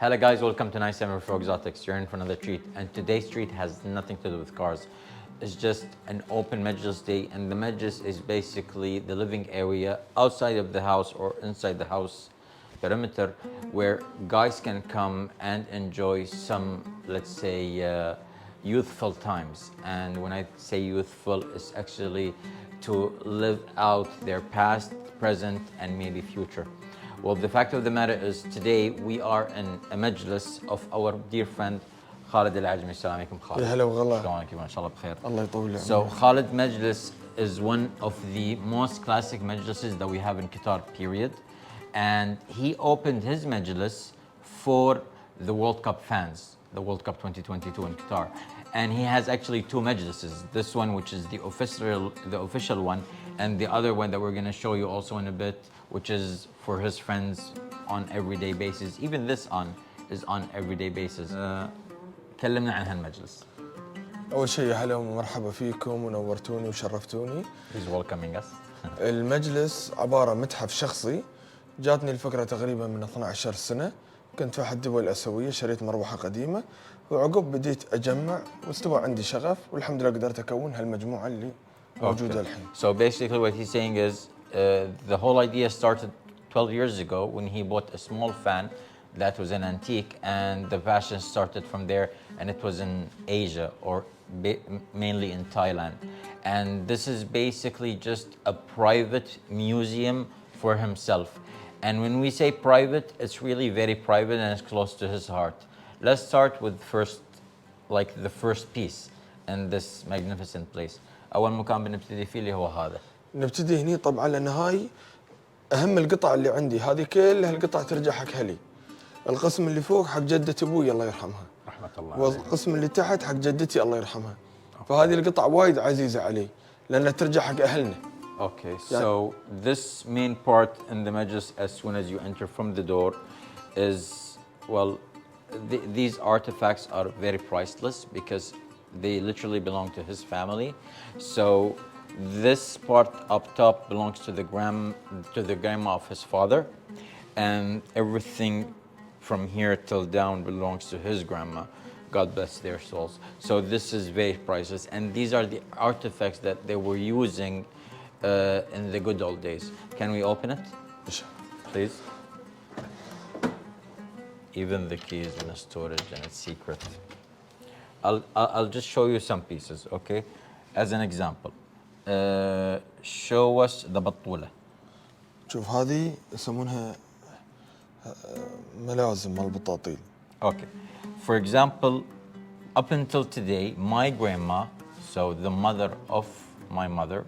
Hello guys, welcome to Nice Summer for Exotics. You're in for another treat, and today's treat has nothing to do with cars. It's just an open Majlis day, and the Majlis is basically the living area outside of the house or inside the house perimeter where guys can come and enjoy some, let's say, youthful times. And when I say youthful, it's actually to live out their past, present, and maybe future. Well, the fact of the matter is today we are in a majlis of our dear friend Khalid Al-Ajmi. Assalamu alaikum, Khalid. Hello, wallah. Assalamu alaikum, mashallah bkhair. Allah يطول So Khalid Majlis is one of the most classic majlises that we have in Qatar, period. And he opened his majlis for the World Cup fans, the World Cup 2022 in Qatar. And he has actually two majlises. This one, which is the official one, and the other one that we're going to show you also in a bit, which is for his friends on everyday basis. Even this is on everyday basis. كلمنا عن هالمجلس. أول شيء يا هلا ومرحبا فيكم ونورتوني وشرفتوني. He's welcoming us. المجلس عبارة متحف شخصي. جاتني الفكرة تقريبا من 12 سنة. كنت في أحد الدول الآسيوية شريت مروحة قديمة وعقب بديت أجمع واستوى عندي شغف والحمد لله قدرت أكون هالمجموعة اللي موجودة الحين. So basically what he's saying is the whole idea started 12 years ago when he bought a small fan that was an antique, and the fashion started from there, and it was in Asia or mainly in Thailand. And this is basically just a private museum for himself. And when we say private, it's really very private and it's close to his heart. Let's start with the first piece in this magnificent place. أول مكان بنبتدي فيه اللي هو هذا. نبتدي هني طبعا لأن هاي أهم القطع اللي عندي، هذه كلها القطع ترجع حق أهلي. القسم اللي فوق حق جدة أبوي الله يرحمها. رحمة الله. والقسم اللي تحت حق جدتي الله يرحمها. فهذه القطع وايد عزيزة علي لأنها ترجع حق أهلنا. Okay, so this main part in the Majlis, as soon as you enter from the door, is, well, these artifacts are very priceless because they literally belong to his family. So this part up top belongs to the grandma of his father, and everything from here till down belongs to his grandma. God bless their souls. So this is very priceless, and these are the artifacts that they were using in the good old days. Can we open it, please? Even the key is in a storage and it's secret. I'll just show you some pieces, okay? As an example, show us the بطولة. شوف هذه يسمونها ملازم مال بطاطيل. Okay. For example, up until today, my grandma, so the mother of my mother,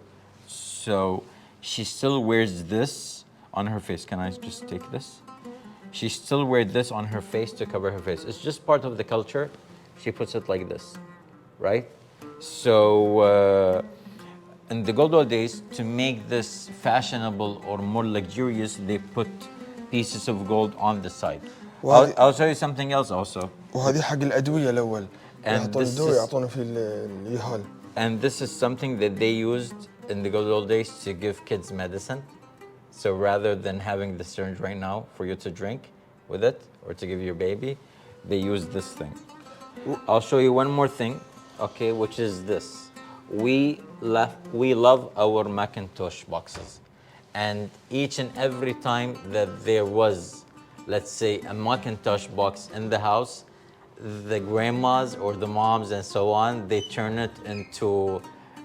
so she still wears this on her face. Can I just take this? She still wears this on her face to cover her face. It's just part of the culture. She puts it like this, right? So in the good old days, to make this fashionable or more luxurious, they put pieces of gold on the side. I'll show you something else also. وهذه حق الأدوية الأول. يحطون الدواء يعطون في اليهال. And this is something that they used in the good old days to give kids medicine. So rather than having the syringe right now for you to drink with it or to give your baby, they use this thing. I'll show you one more thing, okay, which is this. We love our Macintosh boxes. And each and every time that there was, let's say, a Macintosh box in the house, the grandmas or the moms and so on, they turn it into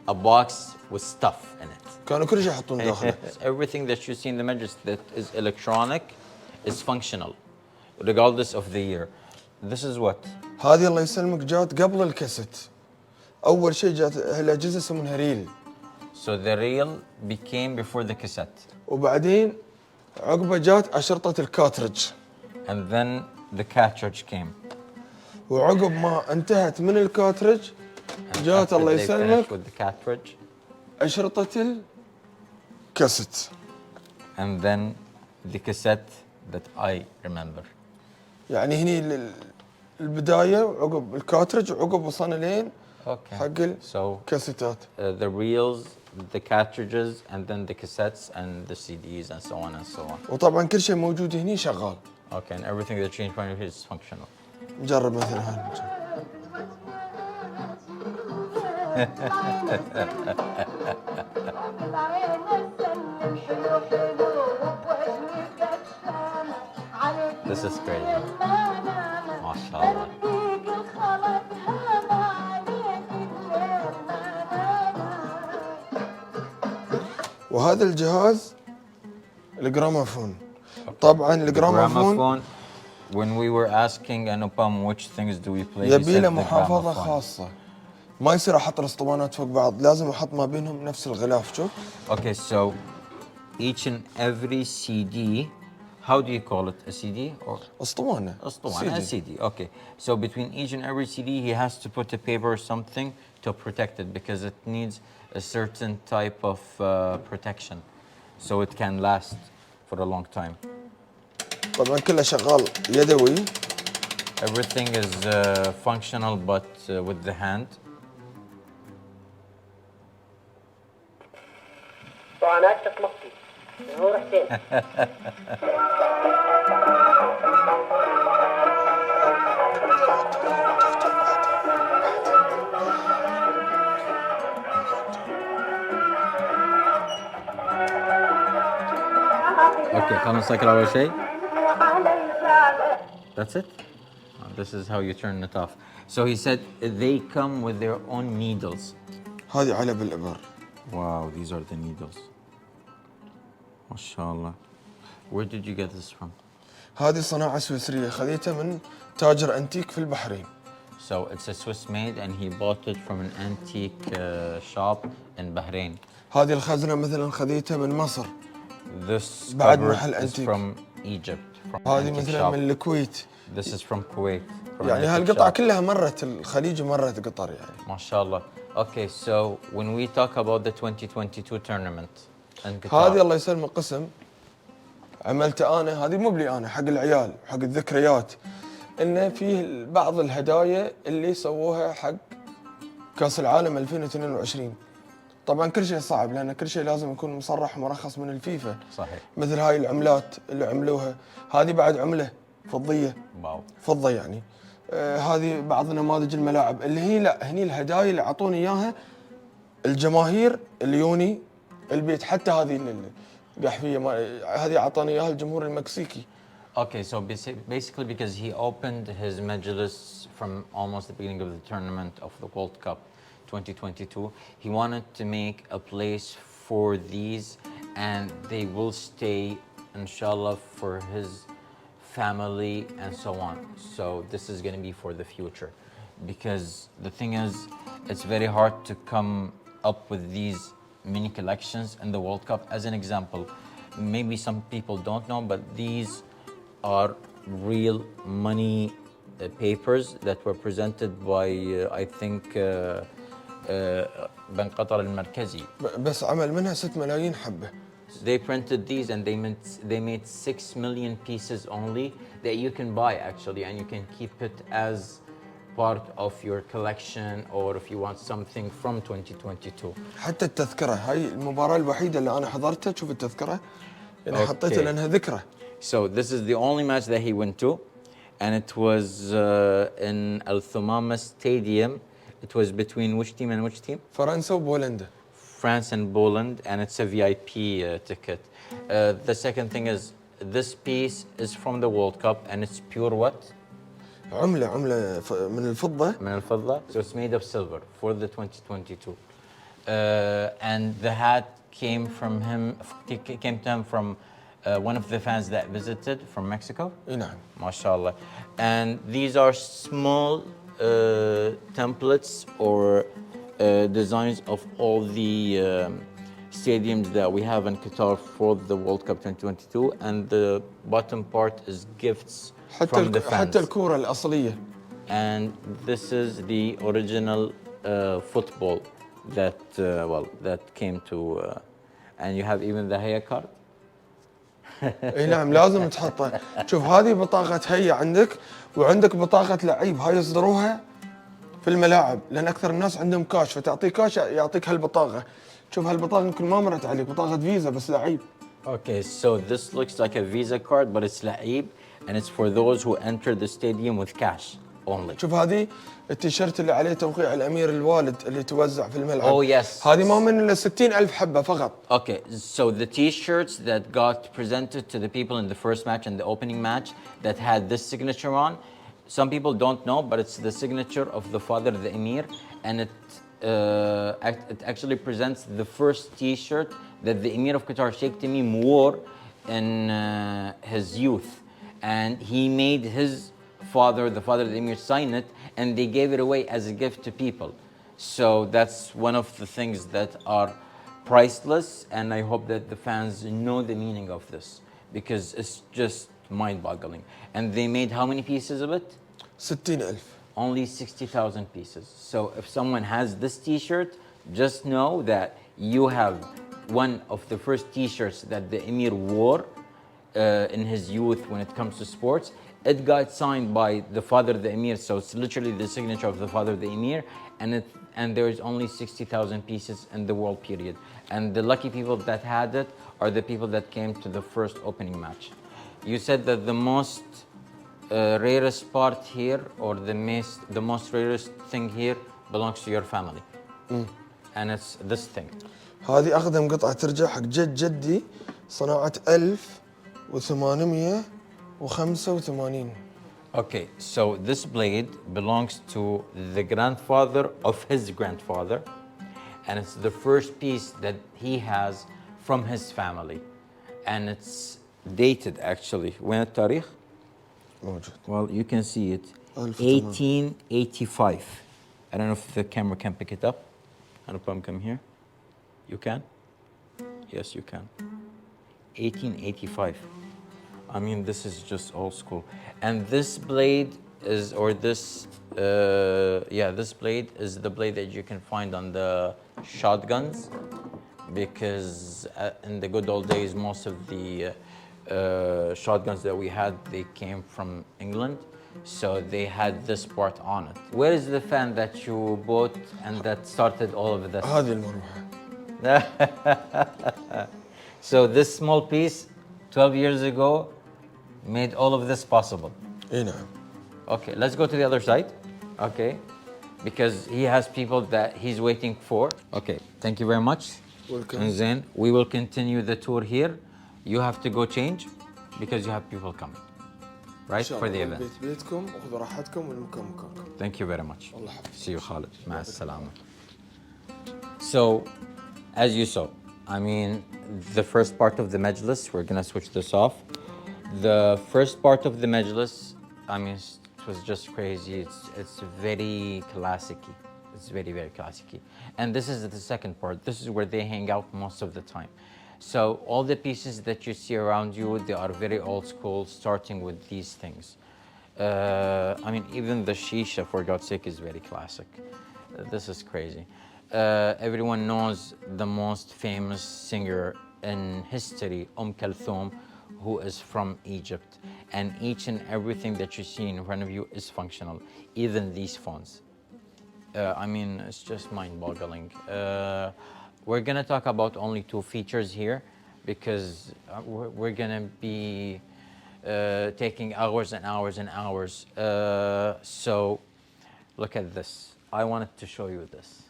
a box with stuff in it. كانوا كل شيء يحطون داخله. Everything that you see in the Majlis that is electronic is functional, regardless of the year. This is what? هذه الله يسلمك جات قبل الكاسيت. أول شيء جات الأجهزة يسمونها ريل. So the reel became before the cassette. وبعدين عقبه جات أشرطة الكاترج. And then the cartridge came. وعقب ما انتهت من الكاترج جات الله يسلمك with the cartridge. أشرطة الكاسيت. And then the cassette that I remember. يعني هني البداية وعقب الكاترج وعقب وصلنا لين حق الكاسيتات. The reels, the cartridges, and then the cassettes and the CDs and so on and so on. وطبعا كل شيء موجود هني شغال. Okay, and everything that changed by is functional. نجرب مثلا هاي. This is crazy. MashaAllah. وهذا الجهاز الجراموفون. طبعا The الجراموفون gramophone, when we were asking Anupam which things do we play, he يبي said له the محافظة gramophone. خاصة. ما يصير احط الاسطوانات فوق بعض، لازم احط ما بينهم نفس الغلاف. شوف. Okay, so each and every CD, how do you call it? A CD or اسطوانة. a CD? Okay, so between each and every CD, he has to put a paper or something to protect it because it needs a certain type of protection, so it can last for a long time. طبعا كله شغال يدوي. Everything is functional, but with the hand. طعنات تطلقتي هو حسين. Okay, خلنا نسكر أول شيء. That's it? This is how you turn it off. So he said they come with their own needles. هذه علب الإبر. Wow, these are the needles. MashaAllah. Where did you get this from? هذه صناعة سويسرية، خذيتها من تاجر أنتيك في البحرين. So it's a Swiss made and he bought it from an antique shop in Bahrain. هذه الخزنة مثلا خذيتها من مصر. This بعد cupboard محل is antique. from Egypt. From هذه antique مثلا shop. من الكويت. This is from Kuwait. From يعني an antique هالقطع shop. كلها مرت الخليج ومرت قطر يعني. MashaAllah. Okay, so when we talk about the 2022 tournament in Qatar. هذه الله يسلمك قسم عملته أنا، هذه مو بلي أنا، حق العيال، حق الذكريات. إنه فيه بعض الهدايا اللي سووها حق كأس العالم 2022. طبعا كل شيء صعب لأن كل شيء لازم يكون مصرح ومرخص من الفيفا. صحيح. مثل هاي العملات اللي عملوها، هذه بعد عملة فضية. واو. فضة يعني. هذه بعض نماذج الملاعب اللي هي لا هني الهدايا اللي اعطوني اياها الجماهير اللي يوني البيت. حتى هذه القحفيه هذه اعطاني اياها الجمهور المكسيكي. Okay, so basically because he opened his Majlis from almost the beginning of the tournament of the World Cup 2022, he wanted to make a place for these and they will stay, inshallah, for his family and so on. So this is going to be for the future because the thing is, it's very hard to come up with these mini collections in the World Cup. As an example, maybe some people don't know, but these are real money papers that were presented by I think Bank Qatar al-Markazi. بس عمل منها 6 ملايين حبه. They printed these and they made 6 million pieces only that you can buy actually, and you can keep it as part of your collection or if you want something from 2022. حتى التذكره، هاي المباراه الوحيده اللي انا حضرتها. شوف التذكره يعني حطيتها لانها ذكرى. So this is the only match that he went to, and it was in Al Thumama Stadium. It was between which team and which team? فرنسا وبولندا. France and Poland, and it's a VIP ticket. The second thing is this piece is from the World Cup and it's pure what? عملة من الفضة. من الفضة. So it's made of silver for the 2022. And the hat came to him from one of the fans that visited from Mexico. نعم. MashaAllah. And these are small templates or designs of all the stadiums that we have in Qatar for the World Cup 2022, and the bottom part is gifts from the fans. حتى الكورة الأصلية. And this is the original football that that came to, and you have even the Haya card. اي نعم لازم تحطه. شوف هذه بطاقة هيا عندك وعندك بطاقة لعيب، هاي يصدروها في الملاعب لأن أكثر الناس عندهم كاش، فتعطيه كاش يعطيك هالبطاقة. شوف هالبطاقة يمكن ما مرت عليك، بطاقة فيزا بس لعيب. Okay, so this looks like a Visa card, but it's لعيب. and it's for those who enter the stadium with cash only. شوف هذه التيشيرت اللي عليه توقيع الأمير الوالد اللي توزع في الملعب. Oh, yes. هذه ما من إلا 60,000 حبة فقط. Okay, so the T-shirts that got presented to the people in the first match and the opening match that had this signature on, some people don't know, but it's the signature of the father, the Emir, and it actually presents the first T-shirt that the Emir of Qatar, Sheikh Tamim, wore in his youth, and he made his father, the father of the Emir, sign it, and they gave it away as a gift to people. So that's one of the things that are priceless, and I hope that the fans know the meaning of this, because it's just mind-boggling. And they made how many pieces of it? 60,000. Only 60,000 pieces. So if someone has this T-shirt, just know that you have one of the first T-shirts that the Emir wore in his youth when it comes to sports. It got signed by the father of the Emir, so it's literally the signature of the father of the Emir, and there is only 60,000 pieces in the world period. And the lucky people that had it are the people that came to the first opening match. You said that the most rarest part here, or the most rarest thing here, belongs to your family. And it's this thing. هذه أقدم قطعة ترجع حق جد جدي صناعة 1885. Okay, so this blade belongs to the grandfather of his grandfather, and it's the first piece that he has from his family, and it's dated actually. When التاريخ? موجود. Well, you can see it. 1885. I don't know if the camera can pick it up. I don't know if I'm come here. You can? Yes, you can. 1885. I mean, this is just old school. And this blade is, or this, this blade is the blade that you can find on the shotguns, because in the good old days, most of the shotguns that we had, they came from England. So they had this part on it. Where is the fan that you bought and that started all of this? هذه المروحة. So this small piece, 12 years ago, made all of this possible. إي نعم. Okay, let's go to the other side. Okay, because he has people that he's waiting for. Okay, thank you very much. Welcome. And then we will continue the tour here. You have to go change because you have people coming, right, for the event. بيت بيتكم وخذوا راحتكم والمكان مكانكم. Thank you very much. الله يحفظك. See you, Khalid. مع السلامة. So, as you saw, I mean, the first part of the Majlis, we're gonna switch this off. The first part of the Majlis, I mean, it was just crazy. It's very classic-y. It's very, very classic-y. And this is the second part. This is where they hang out most of the time. So all the pieces that you see around you, they are very old school, starting with these things. I mean, even the shisha, for God's sake, is very classic. This is crazy. Everyone knows the most famous singer in history, Kulthum, who is from Egypt. And each and everything that you see in front of you is functional, even these phones. I mean, it's just mind-boggling. We're gonna talk about only two features here, because we're gonna be taking hours and hours and hours. So look at this. I wanted to show you this.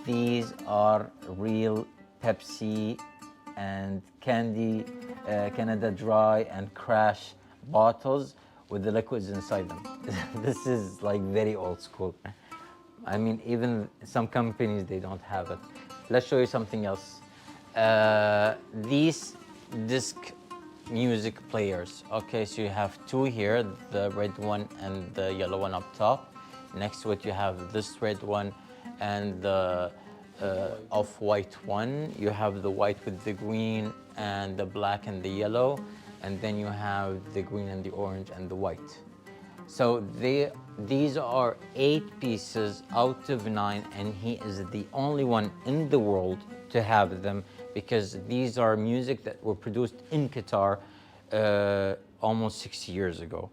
These are real Pepsi and candy, Canada Dry and Crash bottles with the liquids inside them. This is like very old school. I mean, even some companies, they don't have it. Let's show you something else. These disc music players. Okay, so you have two here, the red one and the yellow one up top. Next to it, you have this red one and the off-white one. You have the white with the green and the black and the yellow. And then you have the green and the orange and the white. So these are 8 pieces out of 9, and he is the only one in the world to have them, because these are music that were produced in Qatar almost 6 years ago.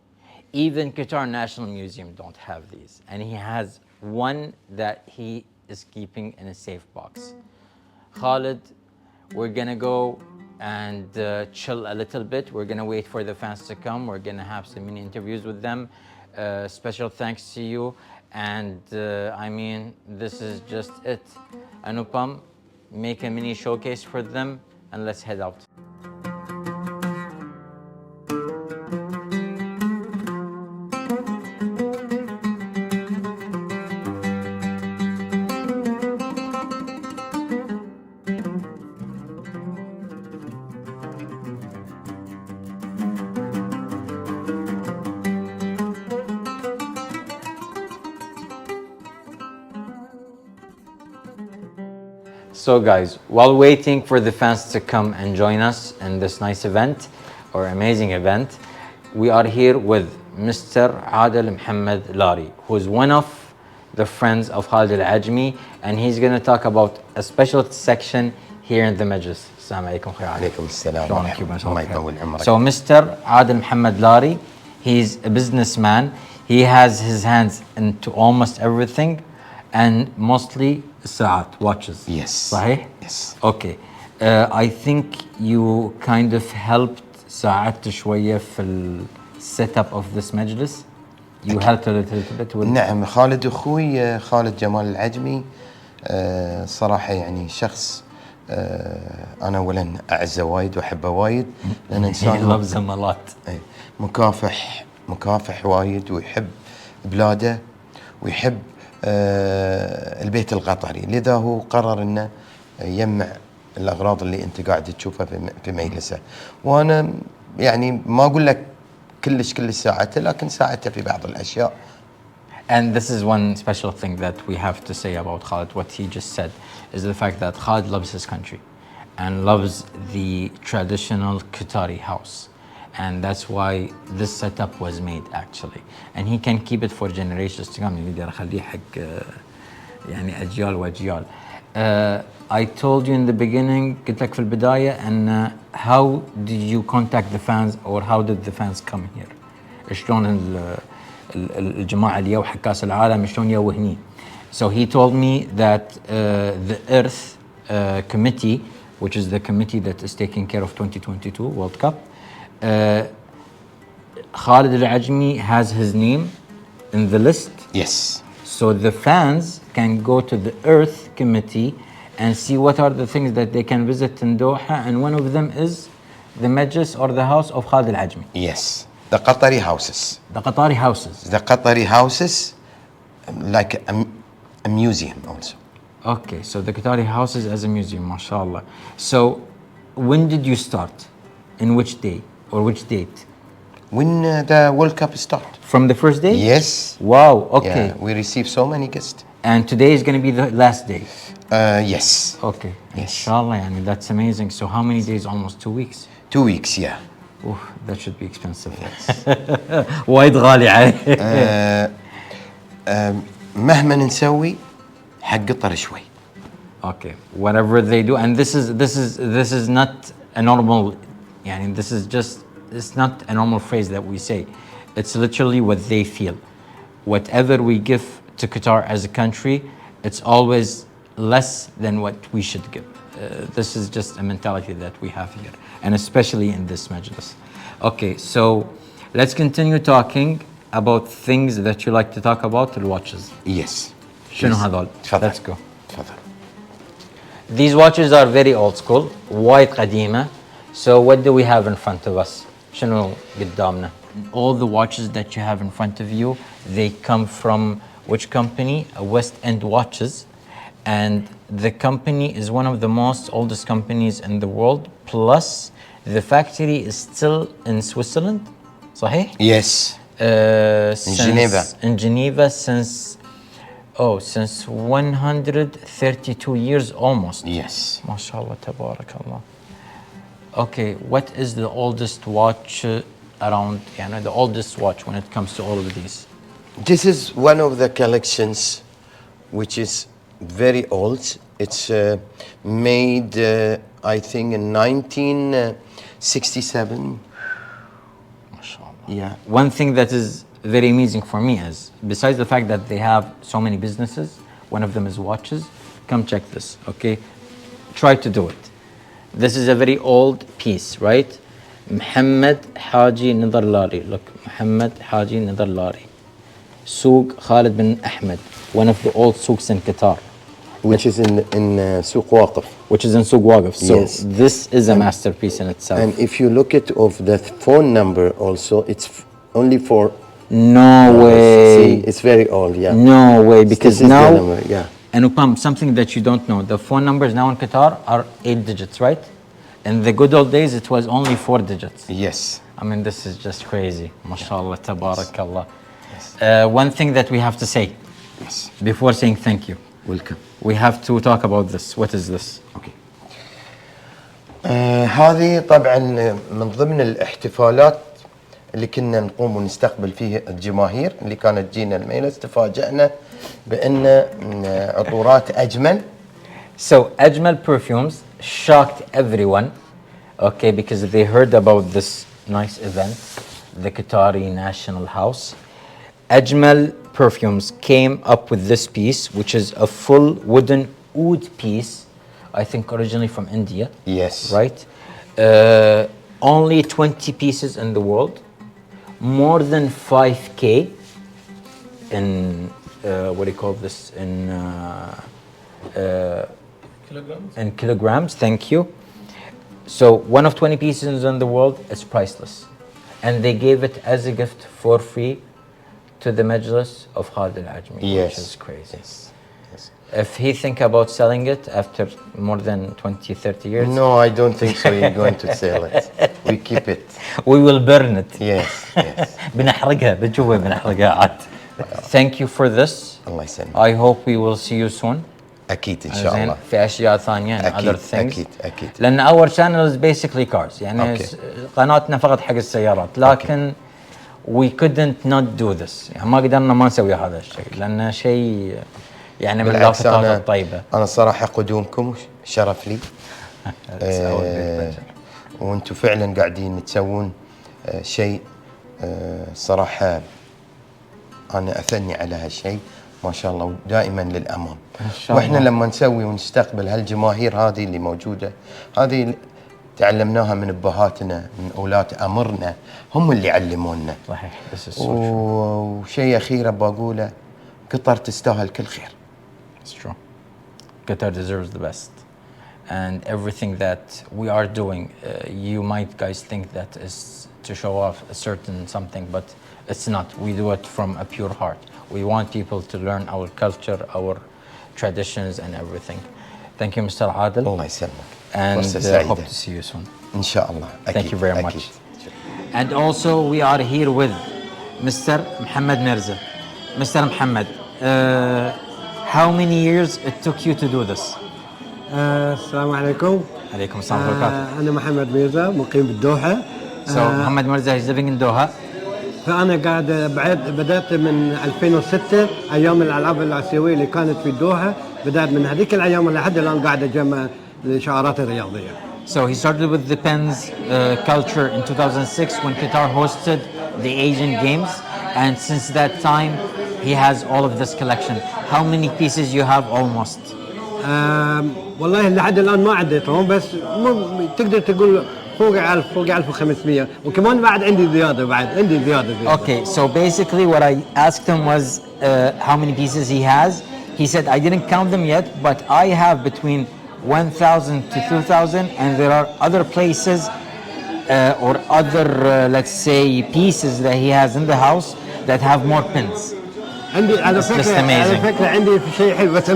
Even Qatar National Museum don't have these, and he has one that he is keeping in a safe box. Khalid, we're gonna go and chill a little bit. We're gonna wait for the fans to come. We're gonna have some mini interviews with them. Special thanks to you. And I mean, this is just it. Anupam, make a mini showcase for them and let's head out. So guys, while waiting for the fans to come and join us in this nice event or amazing event, we are here with Mr. Adel Mohammed Lari, who is one of the friends of Khalid Al-Ajmi, and he's going to talk about a special section here in the Majlis. Assalamu alaikum. Alaikum assalam. So Mr. Adel Mohammed Lari, he's a businessman. He has his hands into almost everything and mostly ساعات, watches. Yes. صحيح? Yes. Okay. I think you kind of helped ساعدت شوية في setup of this مجلس. You helped a little bit with. نعم، خالد أخوي خالد جمال العجمي صراحة يعني شخص أنا أولا أعزه وايد وأحبه وايد لأن إنسان He loves him a lot. مكافح وايد ويحب بلاده ويحب البيت القطري، لذا هو قرر انه يجمع الاغراض اللي انت قاعد تشوفها في مجلسه، وانا يعني ما اقول لك كلش ساعدته، لكن ساعدته في بعض الاشياء. And this is one special thing that we have to say about Khalid. What he just said is the fact that Khalid loves his country and loves the traditional Qatari house. And that's why this setup was made actually. And he can keep it for generations to come. يقدر أخليه حق يعني أجيال وأجيال. I told you in the beginning, قلت لك في البداية أن how did you contact the fans or how did the fans come here? شلون الجماعة اللي يو حق كأس العالم شلون يو هني. So he told me that the Earth Committee, which is the committee that is taking care of 2022 World Cup, Khalid Al-Ajmi has his name in the list. Yes. So the fans can go to the Earth Committee and see what are the things that they can visit in Doha, and one of them is the Majlis or the house of Khalid Al-Ajmi. Yes. The Qatari houses. The Qatari houses. The Qatari houses, like a museum also. Okay, so the Qatari houses as a museum, mashallah. So when did you start? In which day or which date? When the World Cup started. From the first day? Yes. Wow, okay. Yeah, we received so many guests. And today is going to be the last day? Yes. Okay. Yes. Inshallah, I mean, that's amazing. So how many days? Almost 2 weeks. 2 weeks, yeah. Ooh, that should be expensive. وايد غالي عليه. مهما نسوي حق قطر شوي. Okay, whatever they do, and this is not a normal, يعني this is just, it's not a normal phrase that we say. It's literally what they feel. Whatever we give to Qatar as a country, it's always less than what we should give. This is just a mentality that we have here, and especially in this majlis. Okay, so let's continue talking about things that you like to talk about, the watches. Yes. شنو هذول? تفضل. Let's go. تفضل. These watches are very old school, وايد قديمة. So what do we have in front of us? شنو قدامنا? All the watches that you have in front of you, they come from which company? West End Watches. And the company is one of the most oldest companies in the world. Plus, the factory is still in Switzerland. صحيح? Yes. In Geneva. In Geneva since 132 years almost. Yes. MashaAllah, tabarakallah. Okay, what is the oldest watch around, the oldest watch when it comes to all of these? This is one of the collections which is very old. It's made, I think, in 1967. MashaAllah. Yeah. One thing that is very amazing for me is, besides the fact that they have so many businesses, one of them is watches. Come check this, okay? Try to do it. This is a very old piece, right? Muhammad Haji Nidar Lari. Look, Muhammad Haji Nidar Lari. Souk Khalid bin Ahmed, one of the old souks in Qatar. which is in Souq Waqf. Which is in Souk Waqf. So Yes. this is a masterpiece in itself. And if you look at of the phone number also, it's only for No way. See, it's very old, yeah. No way, because This is the now, number, yeah. and Upam, something that you don't know, the phone numbers now in Qatar are 8 digits, right? In the good old days, it was only 4 digits. Yes. I mean, this is just crazy. MashaAllah, tabarakallah. One thing that we have to say Yes. before saying thank you, Welcome. we have to talk about this. What is this? اوكي. هذه طبعا من ضمن الاحتفالات اللي كنا نقوم ونستقبل فيه الجماهير اللي كانت تجينا المجلس. تفاجأنا بان عطورات اجمل. So, Ajmal Perfumes shocked everyone, okay, because they heard about this nice event, the Qatari National House. Ajmal Perfumes came up with this piece, which is a full wooden oud piece, I think originally from India. Yes. Right? Only 20 pieces in the world, more than 5K in, what do you call this, in kilograms, thank you. So one of 20 pieces in the world is priceless. And they gave it as a gift for free to the Majlis of Khalid Al-Ajmi, Yes. which is crazy. Yes. Yes. If he think about selling it after more than 20, 30 years, No, I don't think so. You're going to sell it. We keep it. we will burn it. Yes. Yes. بنحرقها بجوا بنحرقها عاد. Thank you for this. الله يسلمك. I hope we will see you soon. اكيد ان شاء زين الله. في اشياء ثانيه and أكيد، other things. أكيد. لان our channel is basically cars يعني Okay. قناتنا فقط حق السيارات لكن we couldn't not do this يعني ما قدرنا ما نسوي هذا الشيء لانه شيء يعني من بالعكس اللافظات الطيبه. انا صراحه قدومكم شرف لي. وانتم فعلا قاعدين تسوون شيء صراحه انا اثني على هالشيء ما شاء الله ودائما للامام. واحنا لما نسوي ونستقبل هالجماهير هذه اللي موجوده هذه تعلمناها من ابهاتنا من اولاد امرنا هم اللي علمونا. صحيح. This is so true. وشيء اخير بقوله قطر تستاهل كل خير. It's true. Qatar deserves the best. And everything that we are doing, you might guys think that is to show off a certain something, but it's not. We do it from a pure heart. We want people to learn our culture, our traditions and everything. Thank you, Mr. Adil. الله يسلمك. And فرصة سعيدة. hope to see you soon. ان شاء الله. Thank you very much. أكيد. And also we are here with Mr. Muhammad Mirza. Mr. Muhammad, how many years it took you to do this? السلام عليكم. عليكم السلام ورحمة الله وبركاته. أنا محمد ميرزا مقيم بالدوحة. So Muhammad Mirza is living in Doha. فأنا قاعد بدأت من 2006 أيام الألعاب الآسيوية اللي كانت في الدوحة. بدأت من هذيك الأيام لحد الآن قاعد أجمع الشعارات الرياضية. So he started with the pens culture in 2006 when Qatar hosted the Asian Games, and since that time he has all of this collection. How many pieces you have almost? والله لحد الآن ما عديتهم بس تقدر تقول فوق 1000 فوق 1500 وكمان بعد عندي زيادة Okay, so basically what I asked him was how many pieces he has. He said I didn't count them yet, but I have between 1,000 to 2,000, and there are other places or other let's say pieces that he has in the house that have more pins. عندي على It's just فكرة amazing. عندي في شيء حلو بس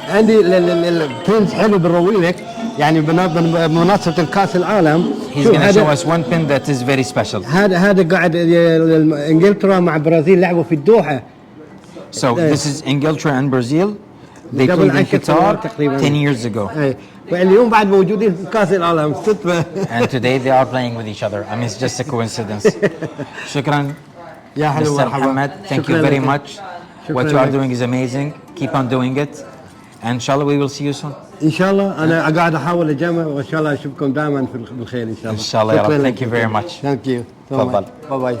عندي البينز حلو بالرويلك يعني بمناسبة الكاس العالم. He's going to show us one pin that is very special. هذا قاعد انجلترا مع برازيل لعبوا في الدوحة. So this is Ingilterra and Brazil. They played in Qatar 10 years ago. واليوم بعد موجودين في كاس العالم صدفة. And today they are playing with each other. I mean, it's just a coincidence. شكرا. يا حلو Mr. Muhammad, thank you very much. What you are doing is amazing. Keep on doing it. And inshallah we will see you soon. ان شاء الله انا قاعد احاول اجمع وان شاء الله اشوفكم دائما بالخير ان شاء الله. إن شاء الله يا رب. Thank you very much. Thank you. تفضل. باي باي.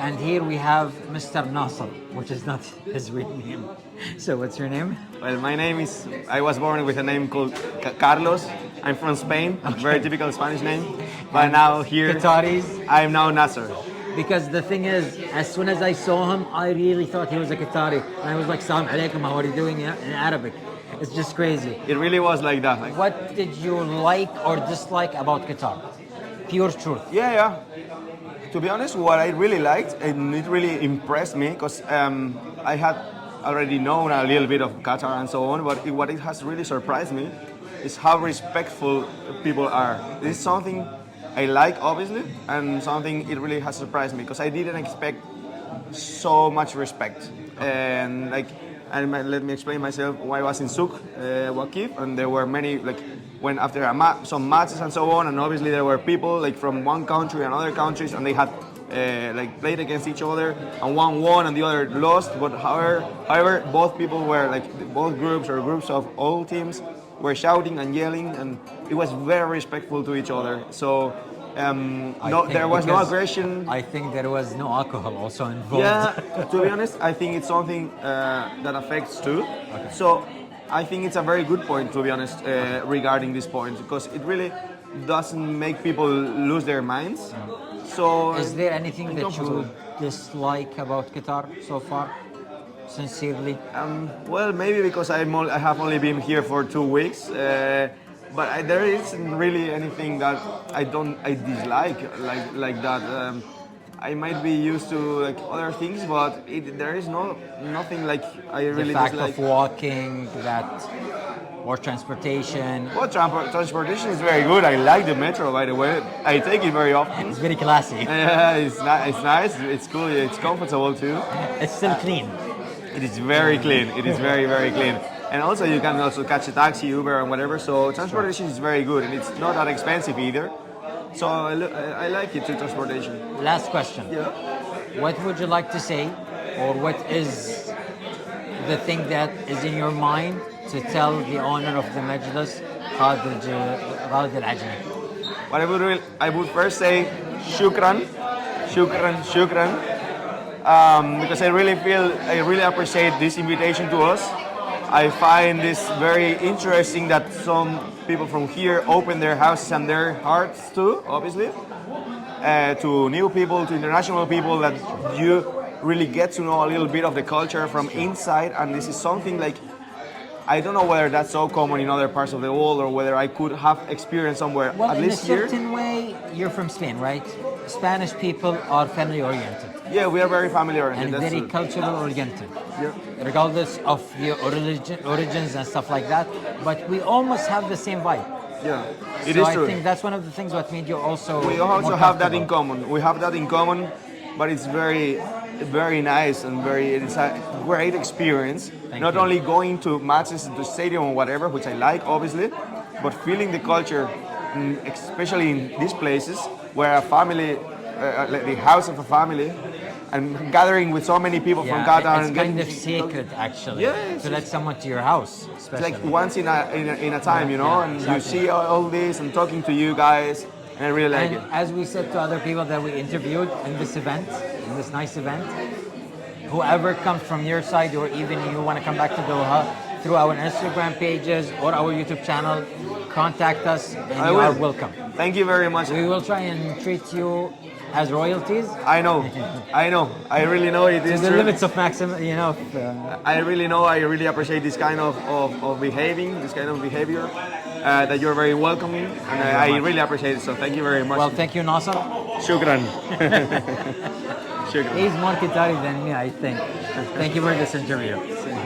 And here we have Mr. Nasser, which is not his real name. So what's your name? Well, my name is, I was born with a name called Carlos. I'm from Spain, very typical Spanish name. But now here, Qataris? I'm now Nasser. Because the thing is, as soon as I saw him, I really thought he was a Qatari. And I was like, Salam alaikum, how are you doing in Arabic? It's just crazy. It really was like that. Like, What did you like or dislike about Qatar? Pure truth. yeah. To be honest, what I really liked and it really impressed me because I had already known a little bit of Qatar and so on, but what it has really surprised me is how respectful people are. This is something I like, obviously, and something it really has surprised me because I didn't expect so much respect. And let me explain myself. I was in Souk, Waqif, and there were many when after some matches and so on, and obviously there were people from one country and other countries, and they had played against each other, and one won and the other lost. But however, both people were both groups or groups of all teams were shouting and yelling, and it was very respectful to each other. So there was no aggression. I think there was no alcohol also involved. Yeah, to be honest, I think it's something that affects too. Okay. So I think it's a very good point, to be honest, regarding this point, because it really doesn't make people lose their minds. So is there anything that you dislike about Qatar so far? Sincerely? Well, maybe because I have only been here for 2 weeks. But there isn't really anything that I dislike like that. I might be used to other things, but there is nothing I really dislike. The dislike. fact of walking, or transportation. Well, transportation is very good. I like the metro, by the way. I take it very often. It's very classy. Yeah, it's nice. It's cool. It's comfortable too. It's still clean. It is very clean. It is very, very clean. And also you can also catch a taxi, Uber, and whatever. So transportation is very good, and it's not that expensive either. So I like it, transportation. Last question. Yeah. What would you like to say, or what is the thing that is in your mind to tell the owner of the Majlis, Khalid Al-Ajmi? What I would first say, shukran, because I really appreciate this invitation to us. I find this very interesting that some people from here open their houses and their hearts too, obviously, to new people, to international people, that you really get to know a little bit of the culture from inside. And this is something I don't know whether that's so common in other parts of the world or whether I could have experienced somewhere well, at least here. Well, in a certain way, you're from Spain, right? Spanish people are family-oriented. Yeah, we are very family-oriented. And very cultural-oriented. Yeah. Regardless of your origins and stuff like that. But we almost have the same vibe. Yeah, it is true. I think that's one of the things what made you also We also have that in common. We have that in common, but it's very, very nice and it's a great experience. Not only going to matches, to the stadium or whatever, which I like, obviously, but feeling the culture, especially in these places where a family, like the house of a family, and gathering with so many people from Qatar. It's kind of sacred, actually, to let someone to your house. Especially. It's like once in a time, you know, and you see all this and talking to you guys, and I really like it. As we said to other people that we interviewed in this event, in this nice event, whoever comes from your side, or even you want to come back to Doha, through our Instagram pages or our YouTube channel, contact us and you are welcome. Thank you very much. We will try and treat you as royalties. I know. I really know it is the true. limits of maximum, you know. I really know. I really appreciate this kind of behaving, this kind of behavior. That you're very welcoming, and I really appreciate it. So thank you very much. Well, thank you, Nasser. Shukran. Shukran. He's more Qatari than me, I think. Thank you for this interview.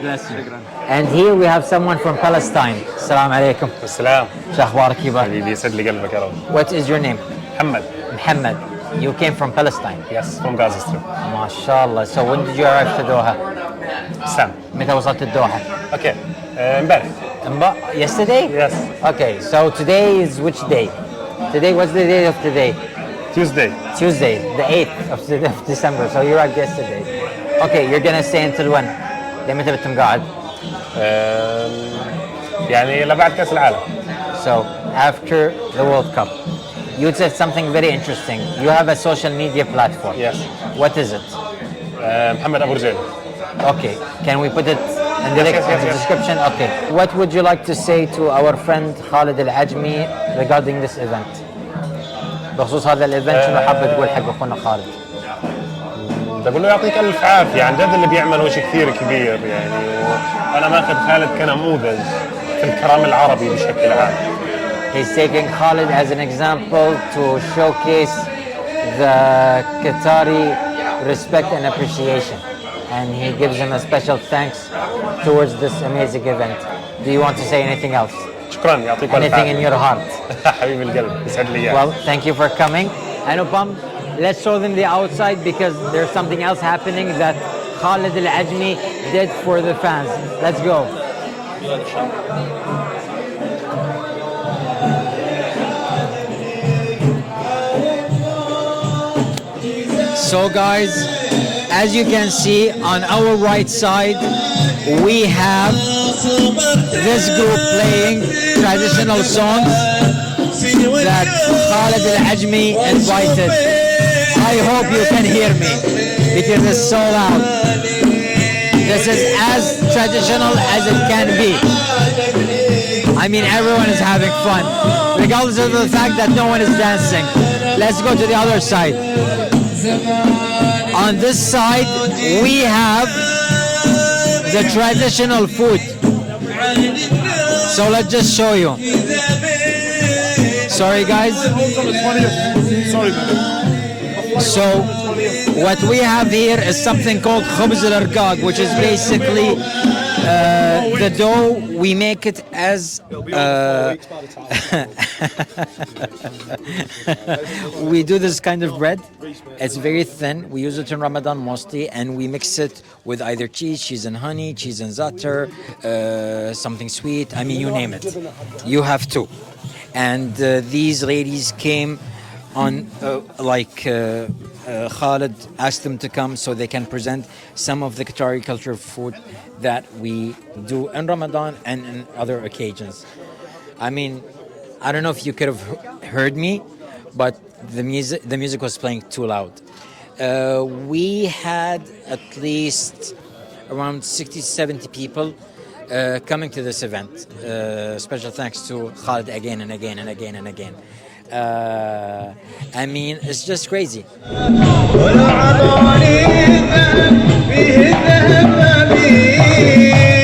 Bless you. Shukran. And here we have someone from Palestine. Assalamu alaikum. السلام شو أخبارك يبا؟ حبيبي يسعد لي قلبك يا رب. What is your name? محمد. Muhammad. You came from Palestine. Yes, from Gaza Strip. ما شاء الله. So when did you arrive to Doha? سام. متى وصلت الدوحة؟ Okay. امبارح. Yesterday? Yes. Okay, so today is which day? Today, what's the date of today? Tuesday. Tuesday, the 8th of December. So you arrived yesterday. Okay, you're gonna stay until when? لمتى بتكون قاعد؟ يعني لبعد كأس العالم. So after the World Cup. You said something very interesting. You have a social media platform. Yes. What is it? محمد أبو رجيل. Okay. Can we put it in the, Yes, yes, yes, in the yes. description? Okay. What would you like to say to our friend Khalid Al-Ajmi regarding this event? بخصوص هذا الايفنت شنو حابب تقول حق اخونا خالد؟ بقول له يعطيك الف عافيه، عن جد اللي بيعمل شيء كثير كبير يعني، وانا ماخذ خالد كنموذج في الكرم العربي بشكل عام. He's taking Khalid as an example to showcase the Qatari respect and appreciation, and he gives him a special thanks towards this amazing event. Do you want to say anything else? شكرا، يعطيك الف Anything in عافيه. your heart? حبيب القلب، يسعد لي اياك. Well, thank you for coming. Anupam, let's show them the outside because there's something else happening that Khalid Al-Ajmi did for the fans. Let's go. So guys, as you can see on our right side, we have this group playing traditional songs that Khalid Al-Ajmi invited. I hope you can hear me because it's so loud. This is as traditional as it can be. I mean, everyone is having fun, regardless of the fact that no one is dancing. Let's go to the other side. On this side, we have the traditional food. So let's just show you. Sorry guys. So what we have here is something called khubz al-arqaq, which is basically the dough. We make it as we do this kind of bread. It's very thin. We use it in Ramadan mostly, and we mix it with either cheese and honey, cheese and za'atar, something sweet. I mean, you name it. You have to. And these ladies came on, Khalid asked them to come so they can present some of the Qatari culture food that we do in Ramadan and in other occasions. I mean, I don't know if you could have heard me, but the music was playing too loud. We had at least around 60-70 people coming to this event. Special thanks to Khalid again and again and again and again. I mean, it's just crazy. ولو عطوني ذهب فيه الذهب ما فيه